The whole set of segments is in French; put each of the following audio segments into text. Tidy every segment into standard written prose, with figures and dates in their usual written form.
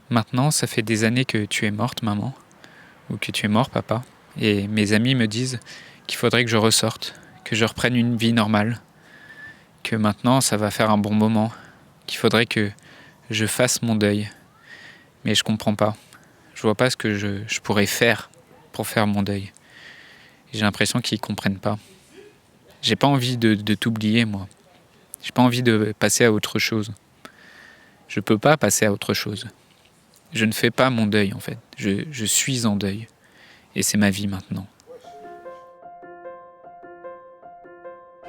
Maintenant, ça fait des années que tu es morte, maman, ou que tu es mort, papa, et mes amis me disent qu'il faudrait que je ressorte, que je reprenne une vie normale, que maintenant ça va faire un bon moment, qu'il faudrait que je fasse mon deuil. Mais je comprends pas. Je vois pas ce que je pourrais faire pour faire mon deuil. J'ai l'impression qu'ils comprennent pas. J'ai pas envie de t'oublier, moi. J'ai pas envie de passer à autre chose. Je peux pas passer à autre chose. Je ne fais pas mon deuil, en fait. Je suis en deuil. Et c'est ma vie maintenant.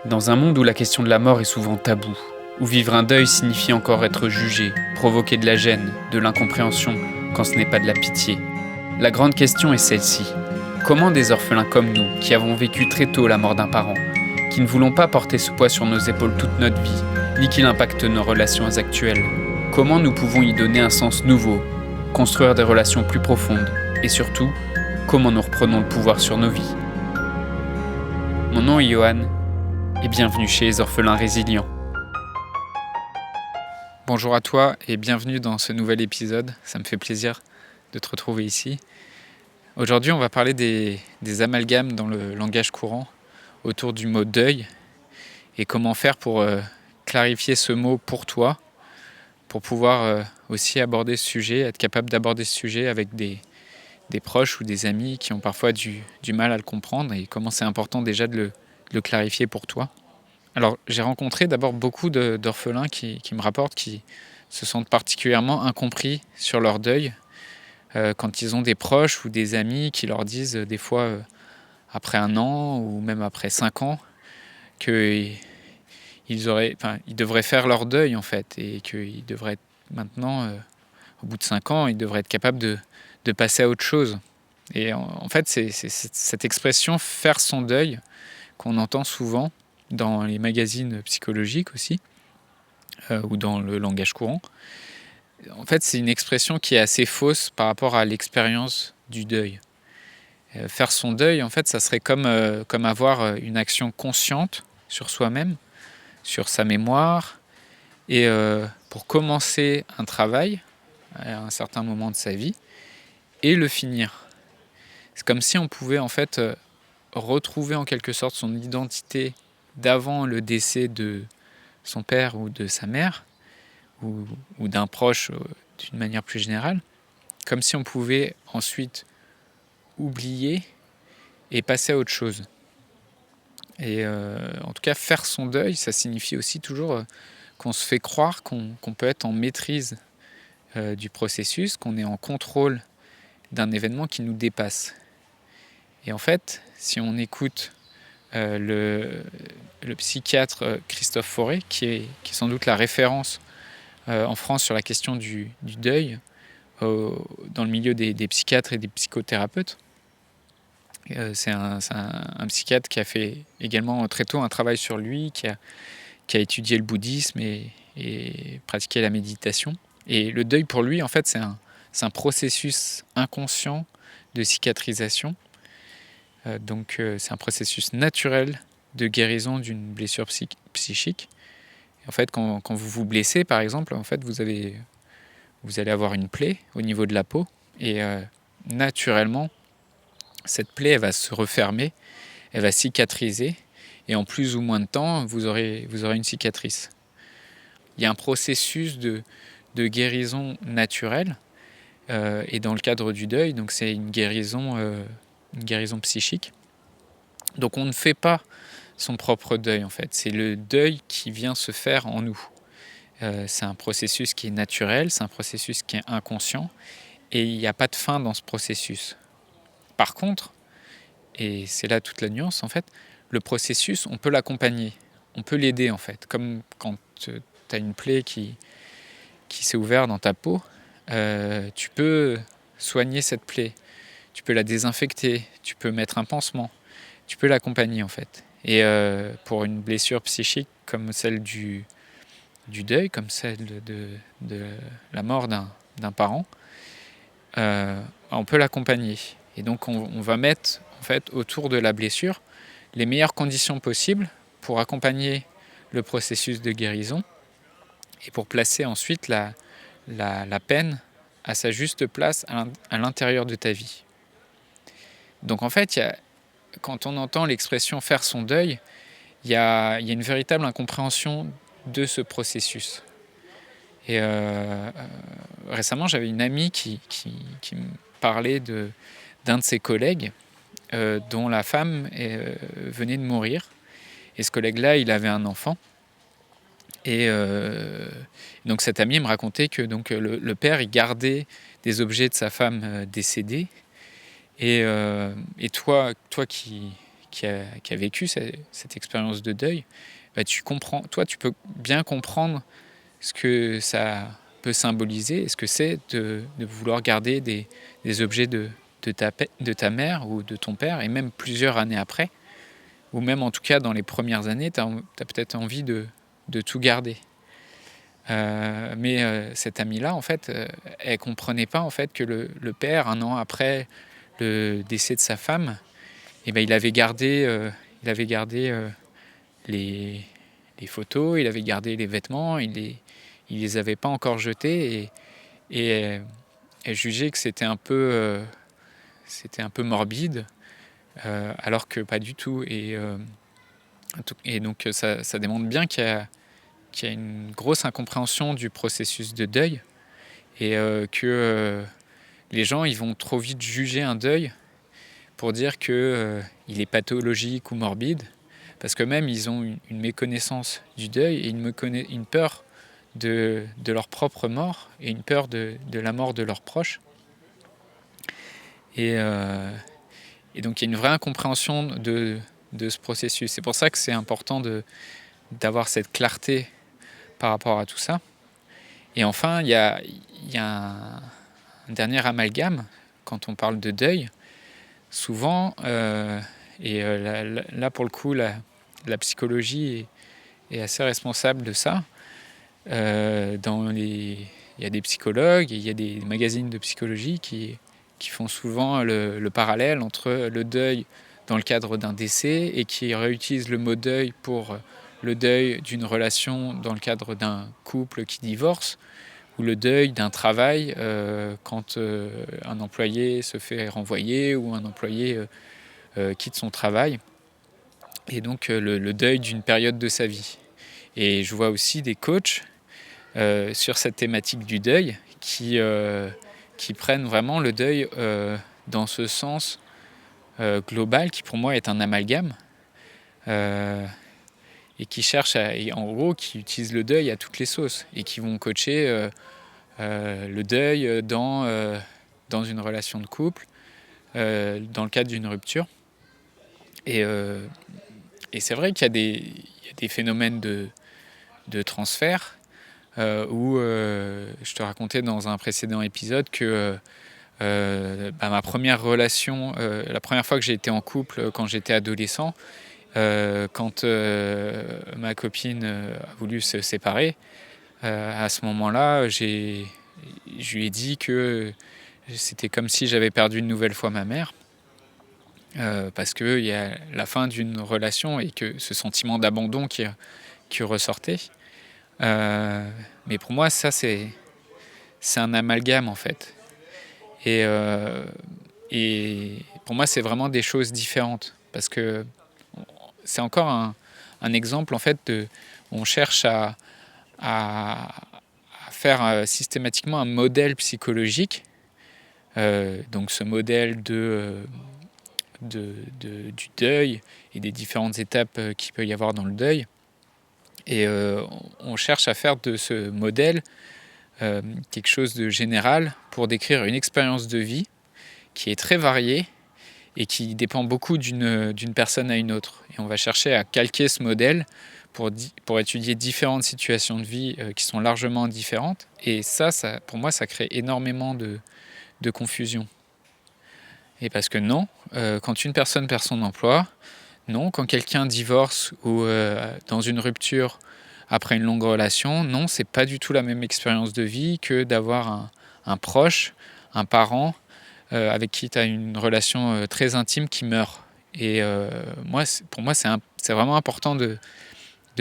Dans un monde où la question de la mort est souvent taboue, où vivre un deuil signifie encore être jugé, provoquer de la gêne, de l'incompréhension, quand ce n'est pas de la pitié, la grande question est celle-ci. Comment des orphelins comme nous, qui avons vécu très tôt la mort d'un parent, qui ne voulons pas porter ce poids sur nos épaules toute notre vie, ni qu'il impacte nos relations actuelles, comment nous pouvons y donner un sens nouveau, construire des relations plus profondes, et surtout, comment nous reprenons le pouvoir sur nos vies. Mon nom est Johan, et bienvenue chez les Orphelins Résilients. Bonjour à toi et bienvenue dans ce nouvel épisode, ça me fait plaisir de te retrouver ici. Aujourd'hui on va parler des amalgames dans le langage courant autour du mot deuil et comment faire pour clarifier ce mot pour toi, pour pouvoir aussi aborder ce sujet, être capable d'aborder ce sujet avec des proches ou des amis qui ont parfois du mal à le comprendre et comment c'est important déjà de le clarifier pour toi. Alors, j'ai rencontré d'abord beaucoup d'orphelins qui me rapportent qui se sentent particulièrement incompris sur leur deuil quand ils ont des proches ou des amis qui leur disent des fois après 1 an ou même après 5 ans qu'ils devraient faire leur deuil en fait et qu'ils devraient être maintenant, au bout de 5 ans, ils devraient être capables de passer à autre chose. Et en fait, c'est cette expression « faire son deuil » qu'on entend souvent dans les magazines psychologiques aussi, ou dans le langage courant. En fait, c'est une expression qui est assez fausse par rapport à l'expérience du deuil. Faire son deuil, en fait, ça serait comme avoir une action consciente sur soi-même, sur sa mémoire, et pour commencer un travail à un certain moment de sa vie, et le finir. C'est comme si on pouvait en fait retrouver en quelque sorte son identité d'avant le décès de son père ou de sa mère, ou d'un proche d'une manière plus générale, comme si on pouvait ensuite oublier et passer à autre chose. Et en tout cas, faire son deuil, ça signifie aussi toujours qu'on se fait croire qu'on peut être en maîtrise du processus, qu'on est en contrôle d'un événement qui nous dépasse. Et en fait, si on écoute le psychiatre Christophe Fauré, qui est sans doute la référence en France sur la question du deuil, dans le milieu des psychiatres et des psychothérapeutes. C'est un psychiatre qui a fait également très tôt un travail sur lui, qui a étudié le bouddhisme et pratiqué la méditation. Et le deuil pour lui, en fait, c'est un processus inconscient de cicatrisation. Donc c'est un processus naturel de guérison d'une blessure psychique. En fait, quand vous vous blessez, par exemple, en fait, vous allez avoir une plaie au niveau de la peau et naturellement, cette plaie elle va se refermer, elle va cicatriser et en plus ou moins de temps, vous aurez une cicatrice. Il y a un processus de guérison naturelle et dans le cadre du deuil, donc c'est une guérison psychique. Donc on ne fait pas son propre deuil en fait, c'est le deuil qui vient se faire en nous. C'est un processus qui est naturel, c'est un processus qui est inconscient et il n'y a pas de fin dans ce processus. Par contre, et c'est là toute la nuance en fait, le processus on peut l'accompagner, on peut l'aider en fait, comme quand tu as une plaie qui s'est ouverte dans ta peau, tu peux soigner cette plaie. Tu peux la désinfecter, tu peux mettre un pansement, tu peux l'accompagner en fait. Et pour une blessure psychique comme celle du deuil, comme celle de la mort d'un parent, on peut l'accompagner. Et donc on va mettre en fait autour de la blessure les meilleures conditions possibles pour accompagner le processus de guérison et pour placer ensuite la peine à sa juste place à l'intérieur de ta vie. Donc en fait, quand on entend l'expression faire son deuil, il y a une véritable incompréhension de ce processus. Et récemment, j'avais une amie qui me parlait d'un de ses collègues dont la femme venait de mourir. Et ce collègue-là, il avait un enfant. Et donc cet ami me racontait que donc, le père, il gardait des objets de sa femme décédée. Et toi qui a vécu cette expérience de deuil, bah, tu peux bien comprendre ce que ça peut symboliser et ce que c'est de vouloir garder des objets de ta mère ou de ton père, et même plusieurs années après, ou même en tout cas dans les premières années, tu as peut-être envie de tout garder. Mais cette amie-là, en fait, elle comprenait pas en fait que le père, un an après le décès de sa femme, eh ben, il avait gardé les photos, il avait gardé les vêtements, il les avait pas encore jetés, et elle jugeait que c'était un peu morbide, alors que pas du tout. Et donc ça démontre bien qu'il y a une grosse incompréhension du processus de deuil, et que les gens ils vont trop vite juger un deuil pour dire que il est pathologique ou morbide, parce que même ils ont une méconnaissance du deuil et une peur de leur propre mort, et une peur de la mort de leurs proches. Et donc il y a une vraie incompréhension de ce processus. C'est pour ça que c'est important d'avoir cette clarté par rapport à tout ça. Et enfin, il y a un dernier amalgame quand on parle de deuil. Souvent, là pour le coup, la psychologie est assez responsable de ça. Il y a des psychologues et il y a des magazines de psychologie qui font souvent le parallèle entre le deuil dans le cadre d'un décès, et qui réutilisent le mot deuil pour le deuil d'une relation dans le cadre d'un couple qui divorce, ou le deuil d'un travail quand un employé se fait renvoyer, ou un employé quitte son travail, et donc le deuil d'une période de sa vie. Et je vois aussi des coachs sur cette thématique du deuil qui prennent vraiment le deuil dans ce sens global, qui pour moi est un amalgame, et qui cherchent en gros, qui utilisent le deuil à toutes les sauces, et qui vont coacher le deuil dans une relation de couple, dans le cadre d'une rupture. Et c'est vrai qu'il y a des phénomènes de transfert, où je te racontais dans un précédent épisode que ma première relation, la première fois que j'ai été en couple quand j'étais adolescent, quand ma copine a voulu se séparer, à ce moment-là, je lui ai dit que c'était comme si j'avais perdu une nouvelle fois ma mère, parce qu'il y a la fin d'une relation et que ce sentiment d'abandon qui ressortait. Mais pour moi, ça, c'est un amalgame, en fait. Et pour moi, c'est vraiment des choses différentes, parce que c'est encore un exemple, en fait, on cherche à faire systématiquement un modèle psychologique, donc ce modèle du deuil et des différentes étapes qu'il peut y avoir dans le deuil. Et on cherche à faire de ce modèle quelque chose de général pour décrire une expérience de vie qui est très variée et qui dépend beaucoup d'une personne à une autre. Et on va chercher à calquer ce modèle pour étudier différentes situations de vie qui sont largement différentes. Et ça, pour moi, ça crée énormément de confusion. Et parce que non, quand une personne perd son emploi, non, quand quelqu'un divorce ou dans une rupture après une longue relation, non, c'est pas du tout la même expérience de vie que d'avoir un proche, un parent avec qui tu as une relation très intime qui meurt. Et pour moi, c'est vraiment important de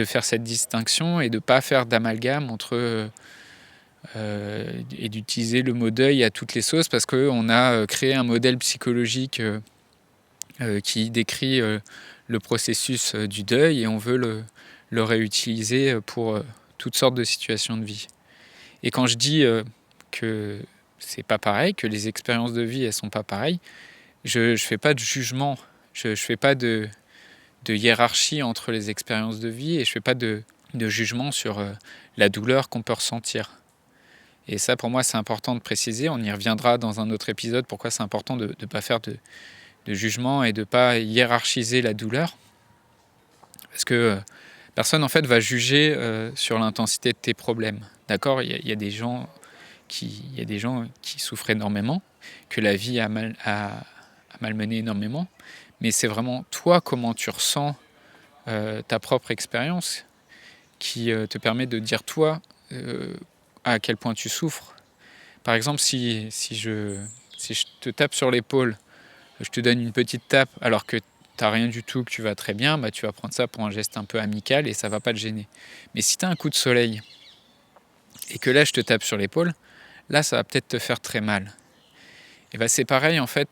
faire cette distinction et de ne pas faire d'amalgame entre et d'utiliser le mot deuil à toutes les sauces parce qu'on a créé un modèle psychologique qui décrit le processus du deuil et on veut le réutiliser pour toutes sortes de situations de vie. Et quand je dis que c'est pas pareil, que les expériences de vie elles sont pas pareilles, je fais pas de jugement, je fais pas de hiérarchie entre les expériences de vie et je fais pas de jugement sur la douleur qu'on peut ressentir. Et ça, pour moi, c'est important de préciser. On y reviendra dans un autre épisode, pourquoi c'est important de ne pas faire de jugement et de ne pas hiérarchiser la douleur. Parce que personne, en fait, va juger sur l'intensité de tes problèmes. D'accord ? Il y a des gens qui souffrent énormément, que la vie a malmené énormément. Mais c'est vraiment toi, comment tu ressens ta propre expérience qui te permet de dire, toi, à quel point tu souffres. Par exemple, si je te tape sur l'épaule, je te donne une petite tape alors que tu n'as rien du tout, que tu vas très bien, tu vas prendre ça pour un geste un peu amical et ça ne va pas te gêner. Mais si tu as un coup de soleil et que là je te tape sur l'épaule, là ça va peut-être te faire très mal. Et c'est pareil en fait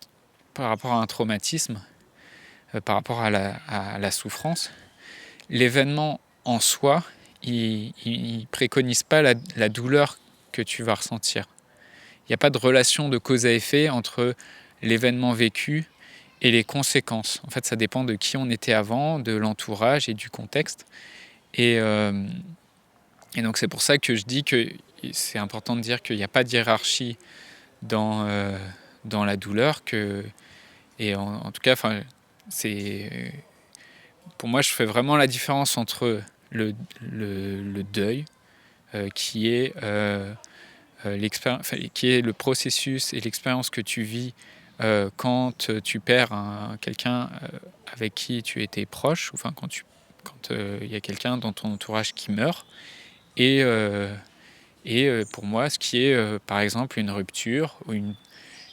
par rapport à un traumatisme, par rapport à la souffrance. L'événement en soi, il ne préconise pas la douleur que tu vas ressentir. Il n'y a pas de relation de cause à effet entre l'événement vécu et les conséquences. En fait, ça dépend de qui on était avant, de l'entourage et du contexte. Et donc, c'est pour ça que je dis que c'est important de dire qu'il n'y a pas de hiérarchie dans la douleur. Et en tout cas, pour moi, je fais vraiment la différence entre le deuil, qui est qui est le processus et l'expérience que tu vis quand tu perds quelqu'un avec qui tu étais proche, enfin quand il y a quelqu'un dans ton entourage qui meurt, et pour moi ce qui est par exemple une rupture ou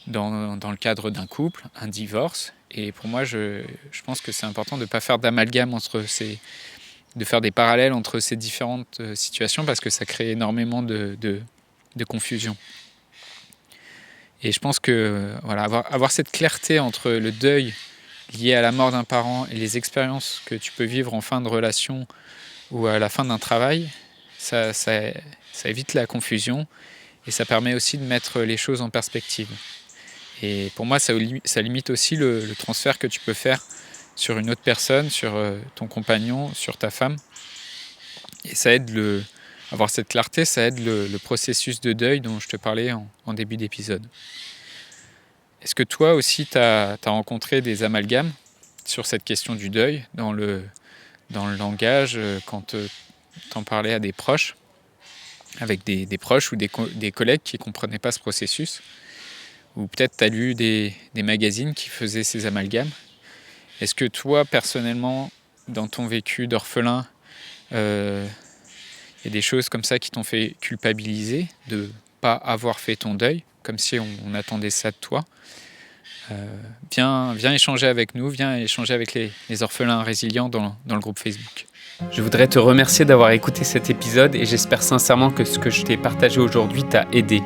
dans le cadre d'un couple, un divorce. Et pour moi je pense que c'est important de ne pas faire d'amalgame de faire des parallèles entre ces différentes situations parce que ça crée énormément de confusion. Et je pense que avoir cette clarté entre le deuil lié à la mort d'un parent et les expériences que tu peux vivre en fin de relation ou à la fin d'un travail, ça évite la confusion et ça permet aussi de mettre les choses en perspective. Et pour moi, ça limite aussi le transfert que tu peux faire sur une autre personne, sur ton compagnon, sur ta femme. Et ça aide avoir cette clarté, ça aide le processus de deuil dont je te parlais en début d'épisode. Est-ce que toi aussi, tu as rencontré des amalgames sur cette question du deuil dans le langage quand t'en parlais à des proches, avec des proches ou des collègues qui ne comprenaient pas ce processus? Ou peut-être tu as lu des magazines qui faisaient ces amalgames. Est-ce que toi, personnellement, dans ton vécu d'orphelin, il y a des choses comme ça qui t'ont fait culpabiliser de ne pas avoir fait ton deuil, comme si on attendait ça de toi? Viens échanger avec nous, viens échanger avec les orphelins résilients dans le groupe Facebook. Je voudrais te remercier d'avoir écouté cet épisode et j'espère sincèrement que ce que je t'ai partagé aujourd'hui t'a aidé.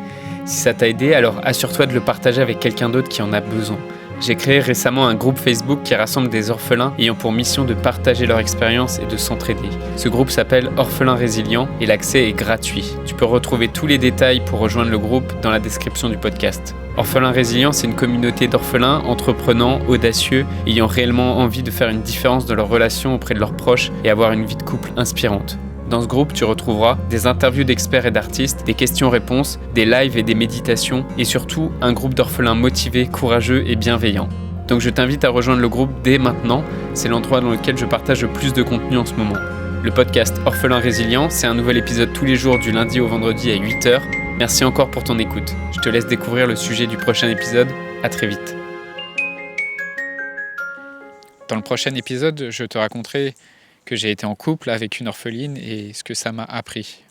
Si ça t'a aidé, alors assure-toi de le partager avec quelqu'un d'autre qui en a besoin. J'ai créé récemment un groupe Facebook qui rassemble des orphelins ayant pour mission de partager leur expérience et de s'entraider. Ce groupe s'appelle Orphelins Résilients et l'accès est gratuit. Tu peux retrouver tous les détails pour rejoindre le groupe dans la description du podcast. Orphelins Résilients, c'est une communauté d'orphelins entreprenants, audacieux, ayant réellement envie de faire une différence dans leurs relations auprès de leurs proches et avoir une vie de couple inspirante. Dans ce groupe, tu retrouveras des interviews d'experts et d'artistes, des questions-réponses, des lives et des méditations, et surtout un groupe d'orphelins motivés, courageux et bienveillants. Donc je t'invite à rejoindre le groupe dès maintenant, c'est l'endroit dans lequel je partage le plus de contenu en ce moment. Le podcast Orphelins Résilients, c'est un nouvel épisode tous les jours du lundi au vendredi à 8h. Merci encore pour ton écoute. Je te laisse découvrir le sujet du prochain épisode. À très vite. Dans le prochain épisode, je te raconterai que j'ai été en couple avec une orpheline et ce que ça m'a appris.